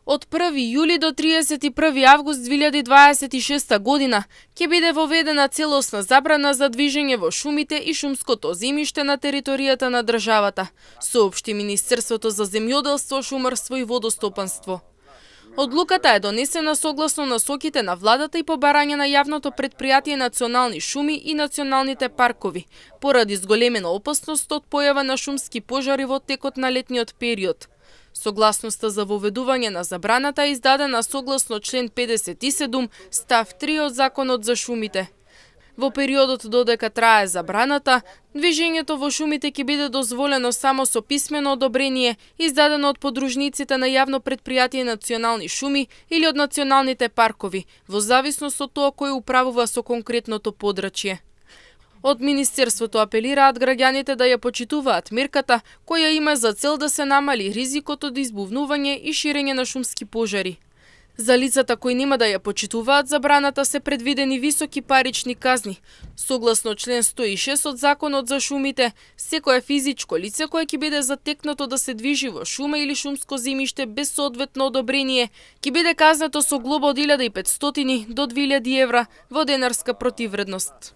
Од 1 јули до 31 август 2026 година ќе биде воведена целосна забрана за движење во шумите и шумското земјиште на територијата на државата, соопшти Министерството за земјоделство, шумарство и водостопанство. Одлуката е донесена согласно насоките на владата и по барање на јавното претпријатие Национални шуми и националните паркови, поради зголемена опасност од појава на шумски пожари во текот на летниот период. Согласноста за воведување на забраната е издадена согласно член 57 став 3 од Законот за шумите. Во периодот додека трае забраната, движењето во шумите ќе биде дозволено само со писмено одобрение, издадено од подружниците на јавно претпријатие Национални шуми или од националните паркови, во зависност од тоа кој управува со конкретното подрачје. Од Министерството апелираат граѓаните да ја почитуваат мерката, која има за цел да се намали ризикот од избувнување и ширење на шумски пожари. За лицата кои нема да ја почитуваат забраната се предвидени високи парични казни. Согласно член 106 од Законот за шумите, секое физичко лице кое ќе биде затекнато да се движи во шума или шумско земјиште без соодветно одобрение, ќе биде казнето со глоба од 1500 до 2000 евра во денарска противвредност.